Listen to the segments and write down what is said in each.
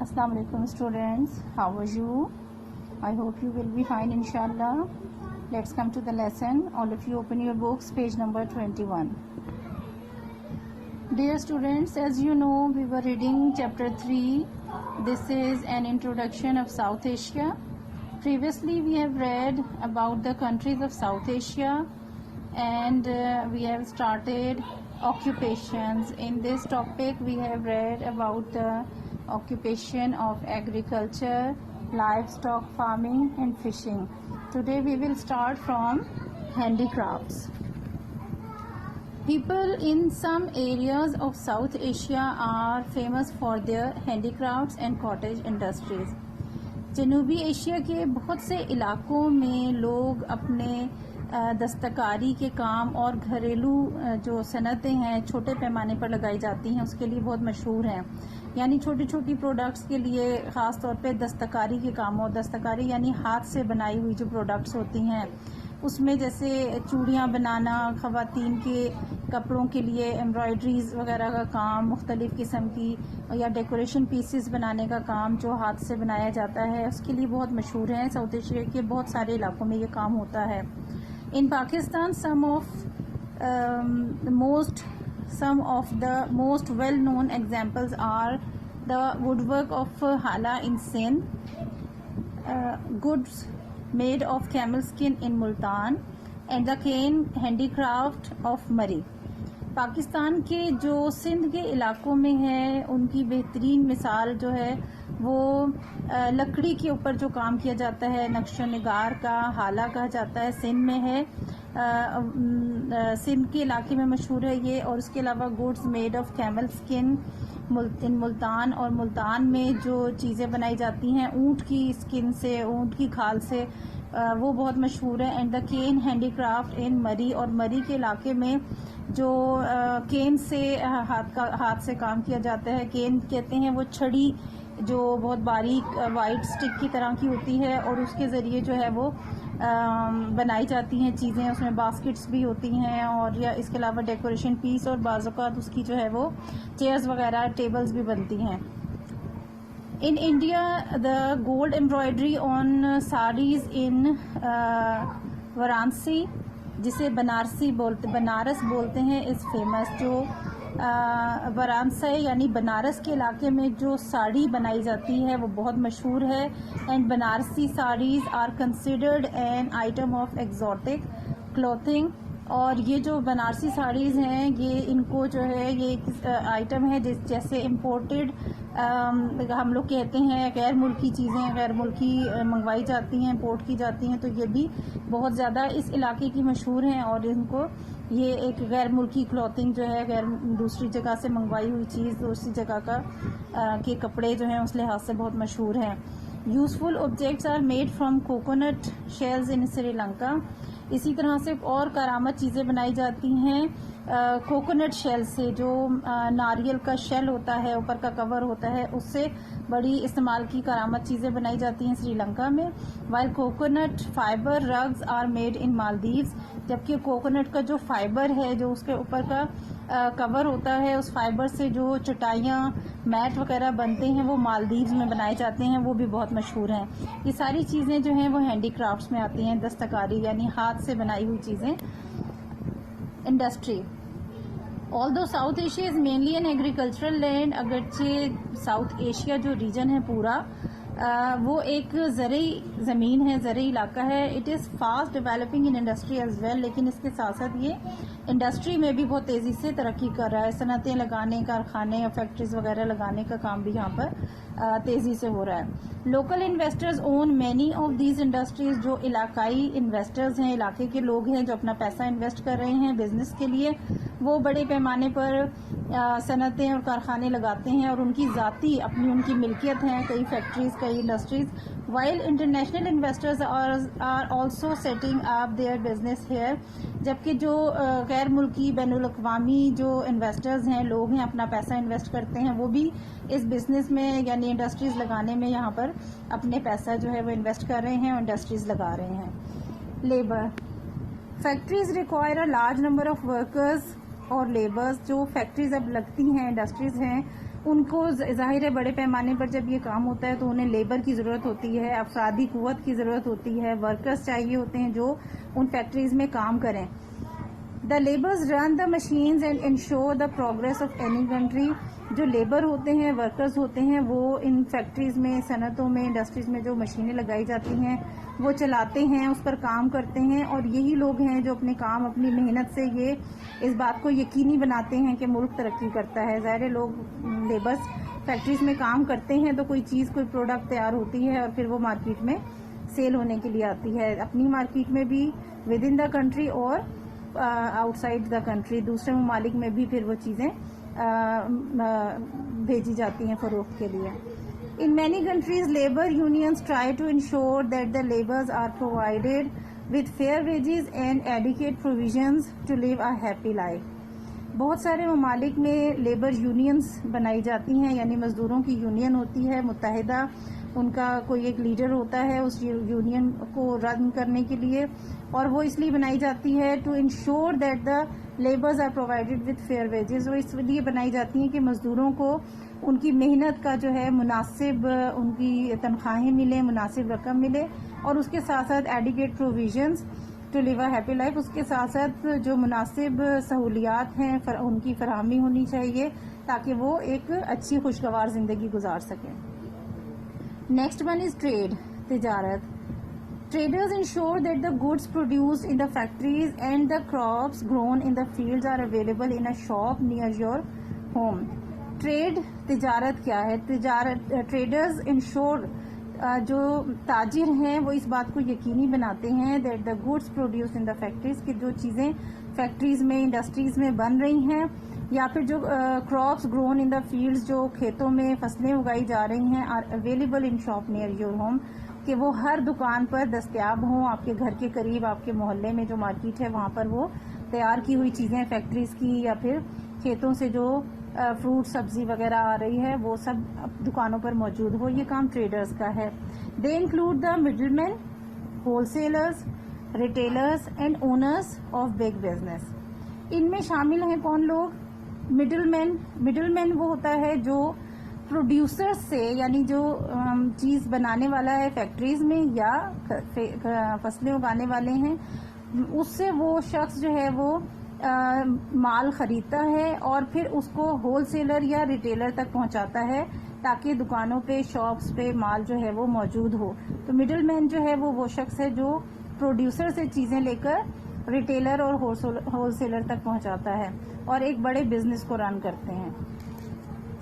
Assalamu alaikum students, how are you? I hope you will be fine inshallah. Let's come to the lesson. All of you open your books, page number 21. Dear students, as you know, we were reading chapter 3. This is an introduction of South Asia. Previously we have read about the countries of South Asia and we have started occupations. In this topic we have read about the occupation of agriculture, livestock farming and fishing. Today we will start from handicrafts. People in some areas of South Asia are famous for their handicrafts and cottage industries. جنوبی Asia کے بہت سے علاقوں میں لوگ اپنے دستکاری کے کام اور گھریلو جو صنعتیں ہیں چھوٹے پیمانے پر لگائی جاتی ہیں اس کے لیے بہت مشہور ہیں. یعنی چھوٹی چھوٹی پروڈکٹس کے لیے خاص طور پہ دستکاری کے کام، اور دستکاری یعنی ہاتھ سے بنائی ہوئی جو پروڈکٹس ہوتی ہیں اس میں جیسے چوڑیاں بنانا، خواتین کے کپڑوں کے لیے ایمبرائڈریز وغیرہ کا کام، مختلف قسم کی یا ڈیکوریشن پیسز بنانے کا کام جو ہاتھ سے بنایا جاتا ہے اس کے لیے بہت مشہور ہیں. ساؤتھ ایشیا کے بہت سارے علاقوں میں یہ کام ہوتا ہے. ان Pakistan some of the most well known examples are the woodwork of Hala in Sindh, goods made of camel skin in Multan and the cane handicraft of Murree. Pakistan کے جو سندھ کے علاقوں میں ہے ان کی بہترین مثال جو ہے وہ لکڑی کے اوپر جو کام کیا جاتا ہے نقش و نگار کا حالہ کہا جاتا ہے، سندھ میں ہے، سندھ کے علاقے میں مشہور ہے یہ. اور اس کے علاوہ goods made of camel skin in Multan, اور ملتان میں جو چیزیں بنائی جاتی ہیں اونٹ کی اسکن سے، اونٹ کی کھال سے، وہ بہت مشہور ہے. And the cane handicraft in Murree, اور مری کے علاقے میں جو کین سے ہاتھ سے کام کیا جاتا ہے. کین کہتے ہیں وہ چھڑی جو بہت باریک وائٹ سٹک کی طرح کی ہوتی ہے اور اس کے ذریعے جو ہے وہ بنائی جاتی ہیں چیزیں. اس میں باسکٹس بھی ہوتی ہیں اور یا اس کے علاوہ ڈیکوریشن پیس، اور بعض اوقات اس کی جو ہے وہ چیئرز وغیرہ ٹیبلز بھی بنتی ہیں. In India, the gold embroidery on sarees in Varanasi جسے بنارس بولتے ہیں is famous. جو وارانسی یعنی بنارس کے علاقے میں جو ساڑی بنائی جاتی ہے وہ بہت مشہور ہے. And Banarasi saris are considered an item of exotic clothing. اور یہ جو بنارسی ساڑیز ہیں یہ ان کو جو ہے یہ ایک آئٹم ہے جیسے امپورٹڈ ہم لوگ کہتے ہیں غیر ملکی چیزیں غیر ملکی منگوائی جاتی ہیں، امپورٹ کی جاتی ہیں، تو یہ بھی بہت زیادہ اس علاقے کی مشہور ہیں. اور ان کو یہ ایک غیر ملکی کلوتھنگ جو ہے دوسری جگہ سے منگوائی ہوئی چیز دوسری جگہ کے کپڑے جو ہیں اس لحاظ سے بہت مشہور ہیں. Useful objects are made from coconut shells in Sri Lanka. اسی طرح سے اور کارآمد چیزیں بنائی جاتی ہیں کوکونٹ شیل سے، جو ناریل کا شیل ہوتا ہے اوپر کا کور ہوتا ہے اس سے بڑی استعمال کی کارآمد چیزیں بنائی جاتی ہیں سری لنکا میں. While coconut fibre rugs are made in Maldives. جبکہ کوکونٹ کا جو فائبر ہے جو اس کے اوپر کا کور ہوتا ہے اس فائبر سے جو چٹائیاں میٹ وغیرہ بنتے ہیں وہ مالدیوز میں بنائے جاتے ہیں، وہ بھی بہت مشہور ہیں. یہ ساری چیزیں جو ہیں وہ ہینڈی کرافٹس میں آتی ہیں، دستکاری یعنی ہاتھ سے بنائی ہوئی چیزیں. Industry. Although South Asia is mainly an agricultural land, اگرچہ ساؤتھ ایشیا جو ریجن ہے پورا وہ ایک زرعی زمین ہے، زرعی علاقہ ہے. It is fast developing in industry as well. لیکن اس کے ساتھ ساتھ یہ انڈسٹری میں بھی بہت تیزی سے ترقی کر رہا ہے. صنعتیں لگانے، کارخانے اور فیکٹریز وغیرہ لگانے کا کام بھی یہاں پر تیزی سے ہو رہا ہے. Local investors own many of these industries. جو علاقائی انویسٹرز ہیں، علاقے کے لوگ ہیں جو اپنا پیسہ انویسٹ کر رہے ہیں بزنس کے لیے، وہ بڑے پیمانے پر صنعتیں اور کارخانے لگاتے ہیں اور ان کی ذاتی اپنی ان کی ملکیت ہیں کئی فیکٹریز کئی industries. While international investors are also setting up their business here. جبکہ جو غیر ملکی بین الاقوامی جو انویسٹرز ہیں لوگ ہیں اپنا پیسہ انویسٹ کرتے ہیں وہ بھی اس بزنس میں یعنی انڈسٹریز لگانے میں یہاں پر اپنے پیسہ جو ہے وہ انویسٹ کر رہے ہیں اور انڈسٹریز لگا رہے ہیں. Labour. Factories require a large number of workers اور لیبرز. جو فیکٹریز اب لگتی ہیں انڈسٹریز ہیں ان کو ظاہر ہے بڑے پیمانے پر جب یہ کام ہوتا ہے تو انہیں لیبر کی ضرورت ہوتی ہے, افرادی قوت کی ضرورت ہوتی ہے, ورکرز چاہیے ہوتے ہیں جو ان فیکٹریز میں کام کریں. The labours run the machines and ensure the progress of any country. جو لیبر ہوتے ہیں, ورکرز ہوتے ہیں, وہ ان فیکٹریز میں, صنعتوں میں, انڈسٹریز میں جو مشینیں لگائی جاتی ہیں وہ چلاتے ہیں, اس پر کام کرتے ہیں, اور یہی لوگ ہیں جو اپنے کام, اپنی محنت سے یہ اس بات کو یقینی بناتے ہیں کہ ملک ترقی کرتا ہے. ظاہر لوگ لیبرز فیکٹریز میں کام کرتے ہیں تو کوئی چیز, کوئی پروڈکٹ تیار ہوتی ہے اور پھر وہ مارکیٹ میں سیل ہونے کے لیے آتی ہے, اپنی مارکیٹ میں بھی, ود ان دا کنٹری, اور آؤٹ سائڈ دا کنٹری دوسرے ممالک میں بھی پھر وہ چیزیں بھیجی جاتی ہیں فروخت کے لیے. In many countries, labor unions try to ensure that the laborers are provided with fair wages and adequate provisions to live a happy life. بہت سارے ممالک میں لیبر یونینز بنائی جاتی ہیں, یعنی مزدوروں کی یونین ہوتی ہے متحدہ, ان کا کوئی ایک لیڈر ہوتا ہے اس یونین کو رن کرنے کے لیے, اور وہ اس لیے بنائی جاتی ہے to ensure that the labours are provided with fair wages. وہ اس لیے بنائی جاتی ہیں کہ مزدوروں کو ان کی محنت کا جو ہے مناسب ان کی تنخواہیں ملیں, مناسب رقم ملے, اور اس کے ساتھ ساتھ adequate provisions to live a happy life. اس کے ساتھ ساتھ جو مناسب سہولیات ہیں ان کی فراہمی ہونی چاہیے تاکہ وہ ایک اچھی خوشگوار زندگی گزار سکیں. نیکسٹ ون از ٹریڈ, تجارت. Traders ensure that the goods produced in the factories and the crops grown in the fields are available in a shop near your home. Trade, تجارت کیا ہے؟ ٹریڈرز انشور, جو تاجر ہیں وہ اس بات کو یقینی بناتے ہیں that the goods produce in the factories, کہ جو چیزیں فیکٹریز میں, انڈسٹریز میں بن رہی ہیں, یا پھر جو crops grown in the fields, جو کھیتوں میں فصلیں اگائی جا رہی ہیں, are available in shop near your home, کہ وہ ہر دکان پر دستیاب ہوں, آپ کے گھر کے قریب, آپ کے محلے میں جو مارکیٹ ہے وہاں پر وہ تیار کی ہوئی چیزیں فیکٹریز کی یا پھر کھیتوں سے جو فروٹ سبزی وغیرہ آ رہی ہے وہ سب دکانوں پر موجود ہو. یہ کام ٹریڈرز کا ہے. They include the middle man, wholesalers, retailers and owners of big business. ان میں شامل ہیں کون لوگ؟ Middle man. مڈل مین وہ ہوتا ہے جو پروڈیوسر سے, یعنی جو چیز بنانے والا ہے فیکٹریز میں یا فصلیں اگانے والے ہیں, اس سے وہ شخص جو ہے وہ مال خریدتا ہے اور پھر اس کو ہول سیلر یا ریٹیلر تک پہنچاتا ہے تاکہ دکانوں پہ, شاپس پہ مال جو ہے وہ موجود ہو. تو مڈل مین جو ہے وہ شخص ہے جو پروڈیوسر سے چیزیں لے کر ریٹیلر اور ہول سیلر تک پہنچاتا ہے اور ایک بڑے بزنس کو رن کرتے ہیں.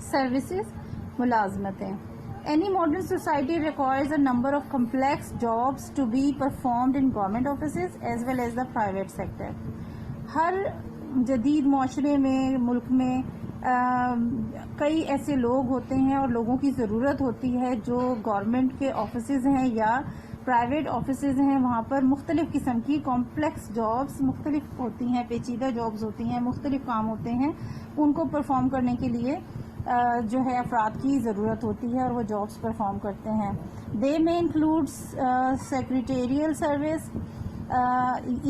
سروسز, ملازمتیں. Any modern society requires a number of complex jobs to be performed in government offices as well as the private sector. ہر جدید معاشرے میں, ملک میں کئی ایسے لوگ ہوتے ہیں اور لوگوں کی ضرورت ہوتی ہے جو گورنمنٹ کے آفیسز ہیں یا پرائیویٹ آفیسز ہیں, وہاں پر مختلف قسم کی کمپلیکس جابس مختلف ہوتی ہیں, پیچیدہ جابس ہوتی ہیں, مختلف کام ہوتے ہیں, ان کو پرفارم کرنے کے لیے جو ہے افراد کی ضرورت ہوتی ہے اور وہ جابس پرفارم کرتے ہیں. دے میں انکلوڈ سیکریٹریل سروس,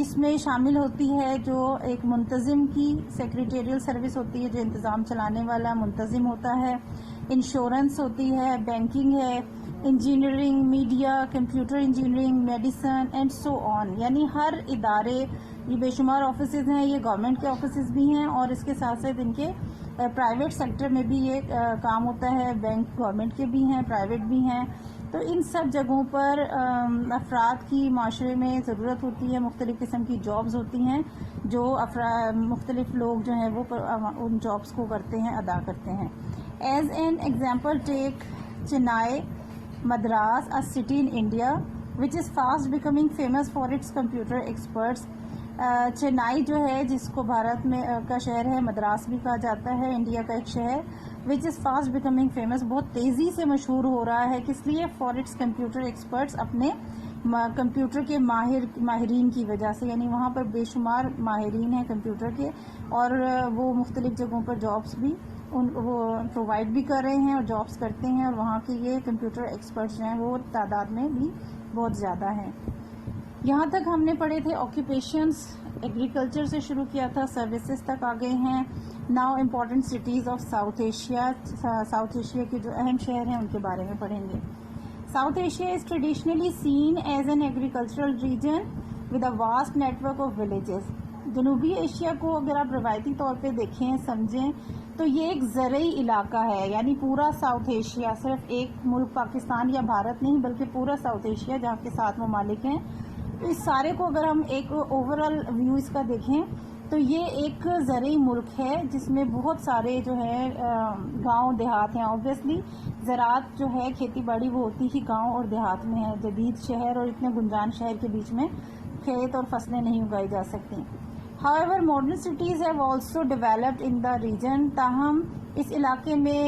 اس میں شامل ہوتی ہے جو ایک منتظم کی سیکریٹریل سروس ہوتی ہے جو انتظام چلانے والا منتظم ہوتا ہے. انشورنس ہوتی ہے, بینکنگ ہے, engineering, media, computer engineering, medicine and so on. یعنی ہر ادارے, یہ بے شمار آفیسز ہیں, یہ گورنمنٹ کے آفیسز بھی ہیں اور اس کے ساتھ ساتھ ان کے پرائیویٹ سیکٹر میں بھی یہ کام ہوتا ہے. بینک گورنمنٹ کے بھی ہیں, پرائیویٹ بھی ہیں. تو ان سب جگہوں پر افراد کی معاشرے میں ضرورت ہوتی ہے, مختلف قسم کی جابز ہوتی ہیں جو مختلف لوگ جو ہیں وہ ان جابز کو کرتے ہیں, ادا کرتے ہیں. As an example take Chennai, Madras, a city in India which is fast becoming famous for its computer experts. Chennai جو ہے جس کو بھارت میں کا شہر ہے, مدراس بھی کہا جاتا ہے, انڈیا کا ایک شہر, وچ از فاسٹ بیکمنگ فیمس, بہت تیزی سے مشہور ہو رہا ہے. کس لیے؟ فار اٹس کمپیوٹر ایکسپرٹس, اپنے کمپیوٹر کے ماہرین کی وجہ سے. یعنی وہاں پر بے شمار ماہرین ہیں کمپیوٹر کے اور وہ مختلف جگہوں پر جابس بھی وہ پرووائڈ بھی کر رہے ہیں اور جابس کرتے ہیں, اور وہاں کے یہ کمپیوٹر ایکسپرٹس جو ہیں وہ تعداد میں بھی بہت زیادہ ہیں. یہاں تک ہم نے پڑھے تھے آکوپیشنز، ایگریکلچر سے شروع کیا تھا، سروسز تک آ گئے ہیں. Now important cities of South Asia. South Asia کے جو اہم شہر ہیں ان کے بارے میں پڑھیں گے. South Asia is traditionally seen as an agricultural region with a vast network of villages. جنوبی ایشیا کو اگر آپ روایتی طور پہ دیکھیں سمجھیں تو یہ ایک زرعی علاقہ ہے، یعنی پورا ساؤتھ ایشیا، صرف ایک ملک پاکستان یا بھارت نہیں بلکہ پورا ساؤتھ ایشیا جہاں کے 7 ممالک ہیں. تو اس سارے کو اگر ہم ایک اوور آل ویو اس کا دیکھیں تو یہ ایک زرعی ملک ہے جس میں بہت سارے جو ہے گاؤں دیہات ہیں. آبویسلی زراعت جو ہے کھیتی باڑی وہ ہوتی ہی گاؤں اور دیہات میں ہے. جدید شہر اور اتنے گنجان شہر کے بیچ میں کھیت اور فصلیں نہیں اگائی جا سکتی. However, modern cities have also developed in the region. تاہم اس علاقے میں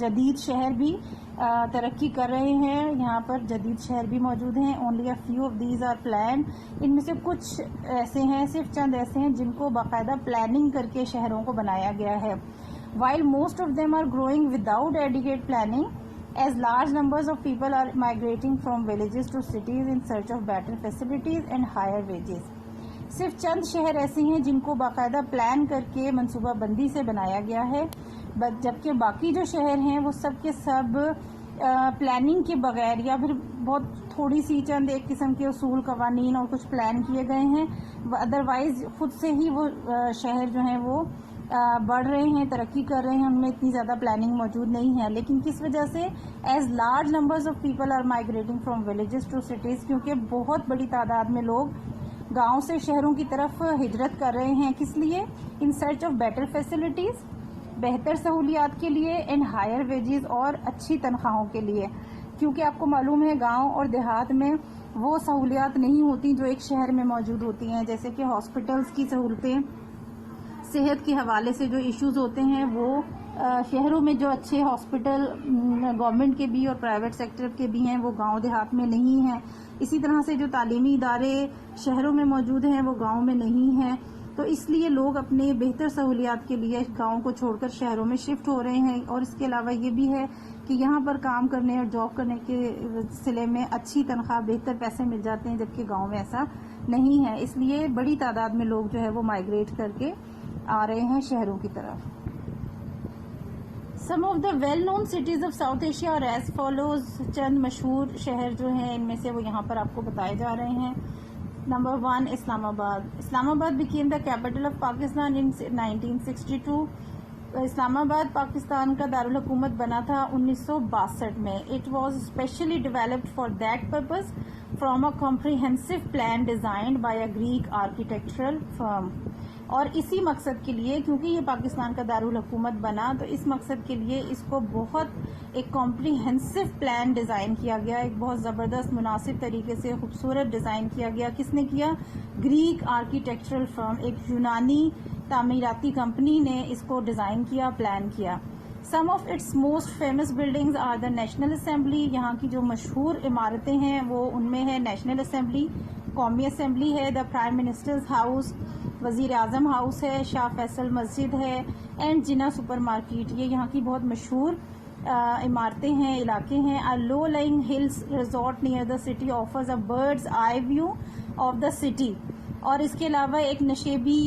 جدید شہر بھی ترقی کر رہے ہیں. یہاں پر جدید شہر بھی موجود ہیں. Only a few of these are planned. ان میں سے کچھ ایسے ہیں، صرف چند ایسے ہیں جن کو باقاعدہ پلاننگ کر کے شہروں کو بنایا گیا ہے. While most of them are growing without adequate planning, as large numbers of people are migrating from villages to cities in search of better facilities and higher wages. صرف چند شہر ایسے ہیں جن کو باقاعدہ پلان کر کے منصوبہ بندی سے بنایا گیا ہے، جبکہ باقی جو شہر ہیں وہ سب کے سب پلاننگ کے بغیر یا پھر بہت تھوڑی سی چند ایک قسم کے اصول قوانین اور کچھ پلان کیے گئے ہیں. ادروائز خود سے ہی وہ شہر جو ہیں وہ بڑھ رہے ہیں، ترقی کر رہے ہیں، ان میں اتنی زیادہ پلاننگ موجود نہیں ہے. لیکن کس وجہ سے؟ As large numbers of people are migrating from villages to cities, کیونکہ بہت بڑی تعداد میں لوگ گاؤں سے شہروں کی طرف ہجرت کر رہے ہیں. کس لیے؟ In search of better facilities, بہتر سہولیات کے لیے، اینڈ ہائر ویجز، اور اچھی تنخواہوں کے لیے. کیونکہ آپ کو معلوم ہے گاؤں اور دیہات میں وہ سہولیات نہیں ہوتی جو ایک شہر میں موجود ہوتی ہیں، جیسے کہ ہاسپٹلس کی سہولتیں، صحت کے حوالے سے جو ایشوز ہوتے ہیں وہ شہروں میں جو اچھے ہاسپٹل گورنمنٹ کے بھی اور پرائیویٹ سیکٹر کے بھی ہیں وہ گاؤں دیہات میں نہیں ہیں. اسی طرح سے جو تعلیمی ادارے شہروں میں موجود ہیں وہ گاؤں میں نہیں ہیں. تو اس لیے لوگ اپنے بہتر سہولیات کے لیے گاؤں کو چھوڑ کر شہروں میں شفٹ ہو رہے ہیں. اور اس کے علاوہ یہ بھی ہے کہ یہاں پر کام کرنے اور جاب کرنے کے سلسلے میں اچھی تنخواہ، بہتر پیسے مل جاتے ہیں، جبکہ گاؤں میں ایسا نہیں ہے. اس لیے بڑی تعداد میں لوگ جو ہے وہ مائگریٹ کر کے آ رہے ہیں شہروں کی طرف. Some of the well known cities of South Asia are as follows. چند مشہور شہر جو ہیں ان میں سے وہ یہاں پر آپ کو بتائے جا رہے ہیں. نمبر 1 اسلام آباد. اسلام آباد became the capital of Pakistan in 1962. اسلام آباد پاکستان کا دارالحکومت بنا تھا 1962 میں. It was specially developed for that purpose from a comprehensive plan designed by a Greek architectural firm. اور اسی مقصد کے لیے، کیونکہ یہ پاکستان کا دارالحکومت بنا تو اس مقصد کے لیے اس کو بہت ایک کمپریہنسو پلان ڈیزائن کیا گیا، ایک بہت زبردست مناسب طریقے سے خوبصورت ڈیزائن کیا گیا. کس نے کیا؟ گریک آرکیٹیکچرل فرم، ایک یونانی تعمیراتی کمپنی نے اس کو ڈیزائن کیا، پلان کیا. Some of its most famous buildings are the National Assembly. یہاں کی جو مشہور عمارتیں ہیں وہ ان میں ہے نیشنل اسمبلی، قومی اسمبلی ہے، دا پرائم منسٹرز ہاؤس، وزیر اعظم ہاؤس ہے، شاہ فیصل مسجد ہے، اینڈ جنا سپر مارکیٹ. یہ یہاں کی بہت مشہور عمارتیں ہیں، علاقے ہیں. A low lying hills resort near the city offers a bird's eye view of the city. اور اس کے علاوہ ایک نشیبی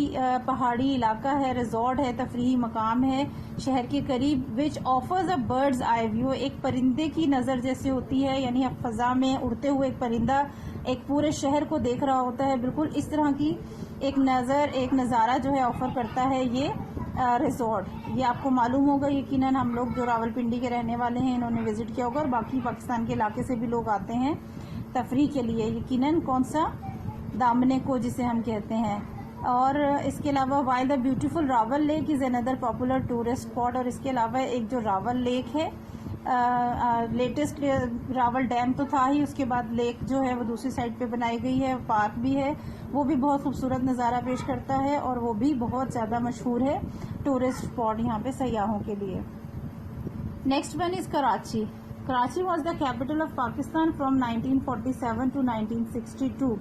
پہاڑی علاقہ ہے، ریزورٹ ہے، تفریحی مقام ہے شہر کے قریب، which offers a bird's eye view. ایک پرندے کی نظر جیسے ہوتی ہے، یعنی اب فضا میں اڑتے ہوئے ایک پرندہ ایک پورے شہر کو دیکھ رہا ہوتا ہے، بالکل اس طرح کی ایک نظارہ جو ہے آفر کرتا ہے یہ ریزورٹ. یہ آپ کو معلوم ہوگا یقیناً، ہم لوگ جو راول پنڈی کے رہنے والے ہیں انہوں نے وزٹ کیا ہوگا، اور باقی پاکستان کے علاقے سے بھی لوگ آتے ہیں تفریح کے لیے. یقیناً کون سا؟ دامنے کو جسے ہم کہتے ہیں. اور اس کے علاوہ while the beautiful Rawal lake is another popular tourist spot. اور اس کے علاوہ ایک جو راول لیک ہے، لیٹسٹ راول ڈیم تو تھا ہی، اس کے بعد لیک جو ہے وہ دوسری سائڈ پہ بنائی گئی ہے، پارک بھی ہے، وہ بھی بہت خوبصورت نظارہ پیش کرتا ہے اور وہ بھی بہت زیادہ مشہور ہے ٹورسٹ اسپاٹ یہاں پہ سیاحوں کے لیے. Next one is Karachi. Karachi was the capital of Pakistan from 1947 to 1962.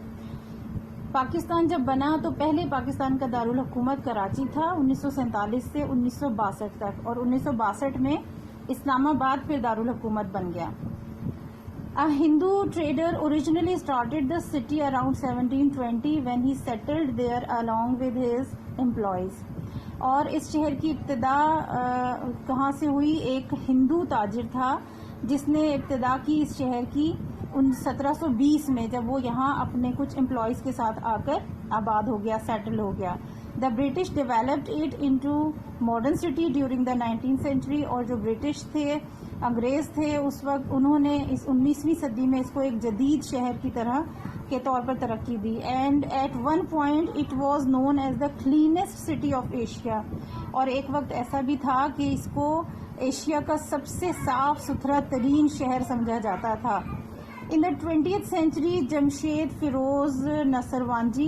Pakistan جب بنا تو پہلے پاکستان کا دارالحکومت کراچی تھا 1947 سے 1962 تک، اور 1962 میں اسلام آباد پھر دارالحکومت بن گیا. A Hindu trader originally started the city around 1720 when he settled there along with his employees. اور اس شہر کی ابتدا کہاں سے ہوئی؟ ایک ہندو تاجر تھا جس نے ابتدا کی اس شہر کی 1720 میں، جب وہ یہاں اپنے کچھ امپلائیز کے ساتھ آ کر آباد ہو گیا، سیٹل ہو گیا. The British developed it into modern city during the 19th century. اور جو برٹش تھے، انگریز تھے اس وقت، انہوں نے اس 19ویں صدی میں اس کو ایک جدید شہر کی طرح کے طور پر ترقی دی. And at one point it was known as the cleanest city of Asia. اور ایک وقت ایسا بھی تھا کہ اس کو ایشیا کا سب سے صاف ستھرا ترین شہر سمجھا جاتا تھا. In the 20th century, Jamshed Firoz Nasrwanji,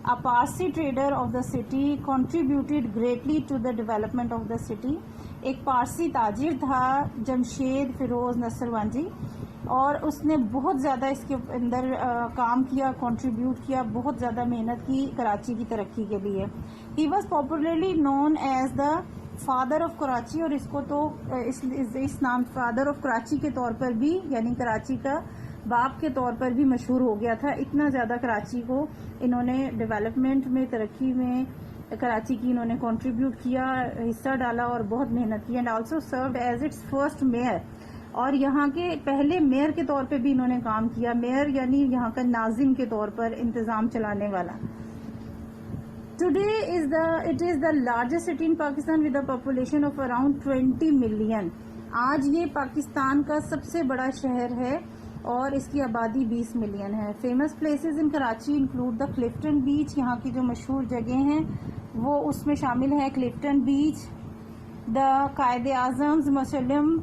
a Parsi trader of the city, contributed greatly to the development of the city. ایک پارسی تاجر تھا جمشید فیروز نصروانجی، اور اس نے بہت زیادہ اس کے اندر کام کیا، کنٹریبیوٹ کیا، بہت زیادہ محنت کی کراچی کی ترقی کے لیے. He was popularly known as the father of Karachi, اور اس کو تو اس نام فادر آف کراچی کے طور پر بھی، یعنی کراچی کا باپ کے طور پر بھی مشہور ہو گیا تھا. اتنا زیادہ کراچی کو انہوں نے ڈیولپمنٹ میں، ترقی میں کراچی کی انہوں نے کنٹریبیوٹ کیا، حصہ ڈالا اور بہت محنت کی. And also served as its first mayor, اور یہاں کے پہلے میئر کے طور پہ بھی انہوں نے کام کیا. میئر یعنی یہاں کا ناظم کے طور پر، انتظام چلانے والا. Today it is the largest city in Pakistan with a population of around 20 million. آج یہ پاکستان کا سب سے بڑا شہر ہے اور اس کی آبادی 20 ملین ہے. Famous places in Karachi include the Clifton beach. یہاں کی جو مشہور جگہیں ہیں وہ اس میں شامل ہے کلفٹن بیچ، دا قائد اعظم مسلم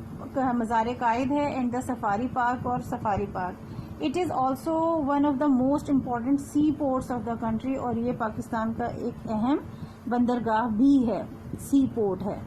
مزار قائد ہے، اینڈ دا سفاری پارک اور safari park. It is also one of the most important sea ports of the country, اور یہ پاکستان کا ایک اہم بندرگاہ بھی ہے، سی پورٹ ہے.